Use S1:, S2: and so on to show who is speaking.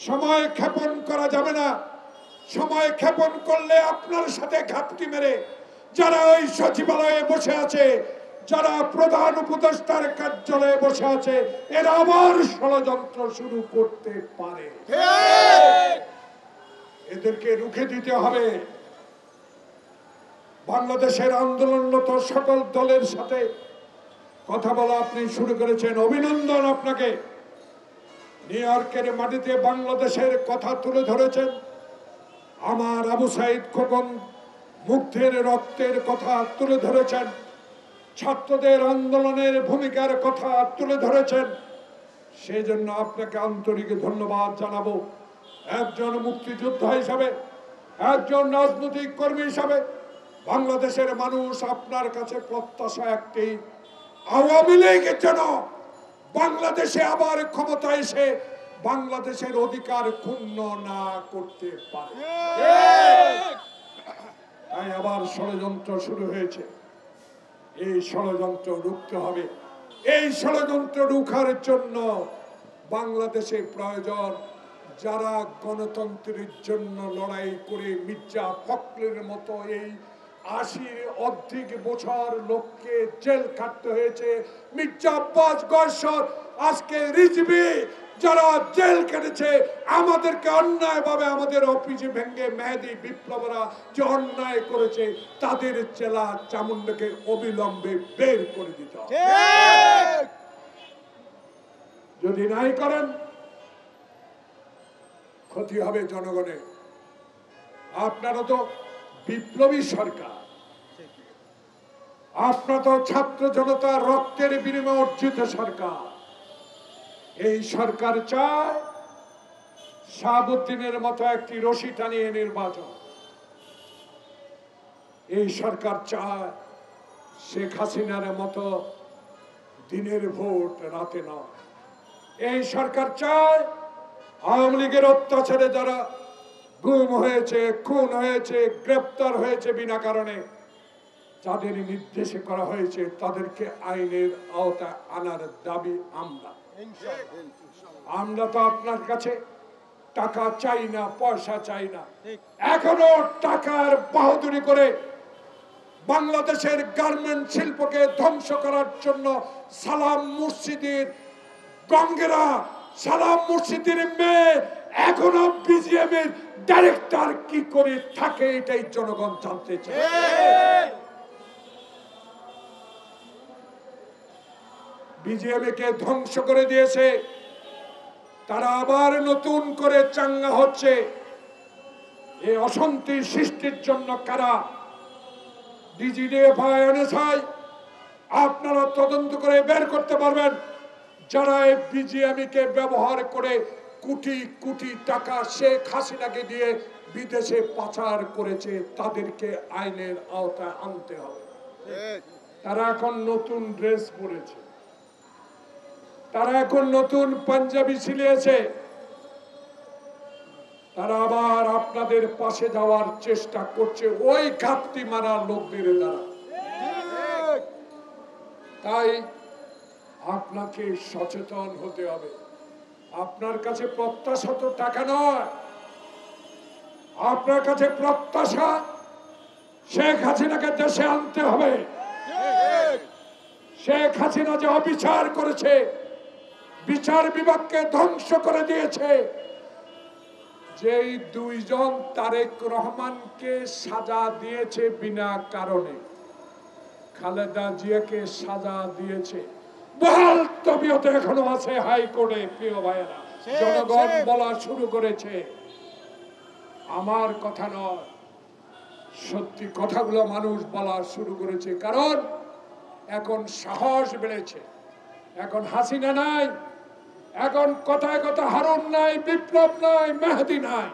S1: সময় ক্ষেপণ করা যাবে না। সময় ক্ষেপণ করলে আপনার সাথে ঘাপটি মেরে যারা ওই সচিবালয়ে বসে আছে, যারা প্রধান উপদেষ্টার কার্যালয়ে বসে আছে, এরা আবার ষড়যন্ত্র শুরু করতে পারে। এদেরকে রুখে দিতে হবে। বাংলাদেশের আন্দোলনরত সকল দলের সাথে কথা বলা আপনি শুরু করেছেন, অভিনন্দন আপনাকে। নিউ ইয়র্কের মাটিতে বাংলাদেশের কথা তুলে ধরেছেন। আমার আবু সাইদ খোকন মুগ্ধের রক্তের কথা তুলে ধরেছেন, ছাত্রদের আন্দোলনের ভূমিকার কথা তুলে ধরেছেন। সেই জন্য আপনাকে আন্তরিক ধন্যবাদ জানাবো। একজন মুক্তিযোদ্ধা হিসাবে, একজন রাজনৈতিক কর্মী হিসাবে বাংলাদেশের মানুষ আপনার কাছে প্রত্যাশা একটি, আওয়ামী লীগ যেন বাংলাদেশে আবার ক্ষমতায় এসে বাংলাদেশের অধিকার ক্ষুণ্ণ না করতে পারে। তাই আবার ষড়যন্ত্র শুরু হয়েছে। এই ষড়যন্ত্র রুখতে হবে। এই ষড়যন্ত্র রুখার জন্য বাংলাদেশে প্রয়োজন যারা গণতন্ত্রের জন্য লড়াই করে মির্জা ফখরুলের মতো এই ৮০ অধিক বছর লোককে জেল খাটতে হয়েছে। মির্জা আব্বাস গয়সর, আজকে রিজভী, যারা জেল কেটেছে, আমাদেরকে অন্যায়ভাবে আমাদের অফিসে ভেঙে মেহেদী বিপ্লবরা যে অন্যায় করেছে, তাদের চেলা চামুন্ডাকে অবিলম্বে বের করে দিতে হবে। যদি নাই করেন ক্ষতি হবে জনগণের। আপনারা তো বিপ্লবী সরকার, আপনারা তো ছাত্র জনতার রক্তের বিনিময়ে অর্জিত সরকার। এই সরকার চায় শাহাবুদ্দিনের মতো একটি রশি টানিয়ে নির্বাচন। এই সরকার চায় শেখ হাসিনার মতো দিনের ভোট রাতে নয়। এই সরকার চায় আওয়ামী লীগের অত্যাচারে যারা গুম হয়েছে, খুন হয়েছে, গ্রেপ্তার হয়েছে বিনা কারণে, যাদের নির্দেশে করা হয়েছে তাদেরকে আইনের আওতায় আনার দাবি আমরা তো আপনার কাছে টাকা চাই না, পয়সা চাই না। এখনো টাকার বাহাদুরি করে বাংলাদেশের গার্মেন্ট শিল্পকে ধ্বংস করার জন্য সালাম মুর্শিদের গঙ্গেরা, সালাম মুর্শিদের মেয়ে এখনো বিজিএম এর ডাইরেক্টর কি করে থাকে, এটাই জনগণ জানতে চায়। বিজিএম কে ধ্বংস করে দিয়েছে, তারা আবার নতুন করে চাঙ্গা হচ্ছে। এই অশান্তি সৃষ্টির জন্য কারা? ডিজিএফআই, এনএসআই, আপনারা তদন্ত করে বের করতে পারবেন যারা এই বিজিএম কে ব্যবহার করে কোটি কোটি টাকা শেখ হাসিনাকে দিয়ে বিদেশে পাচার করেছে, তাদেরকে আইনের আওতায় আনতে হবে। তারা এখন নতুন ড্রেস পরেছে, তারা এখন নতুন পাঞ্জাবি সিলিয়েছে, তারা আবার আপনাদের পাশে যাওয়ার চেষ্টা করছে ওই ঘাপটি মারা লোকদের দ্বারা। তাই আপনাকে সচেতন হতে হবে। আপনার কাছে প্রত্যাশা তো টাকা নয়, আপনার কাছে প্রত্যাশা শেখ হাসিনাকে দেশে আনতে হবে। শেখ হাসিনা যে অবিচার করেছে, বিচার বিভাগকে ধ্বংস করে দিয়েছে, যেই দুইজন তারেক রহমানকে সাজা দিয়েছে বিনা কারণে, খালেদা জিয়াকে সাজা দিয়েছে, বহাল তবিয়তে এখনো আছে হাইকোর্টে। প্রিয় ভাইয়েরা, জনগণ বলা শুরু করেছে, আমার কথা নয়, সত্যি কথাগুলো মানুষ বলা শুরু করেছে। কারণ এখন সাহস বেড়েছে, এখন হাসিনা নাই, এখন কথায় কথা হারুন নাই, বিপ্লব নাই, মেহেদী নাই।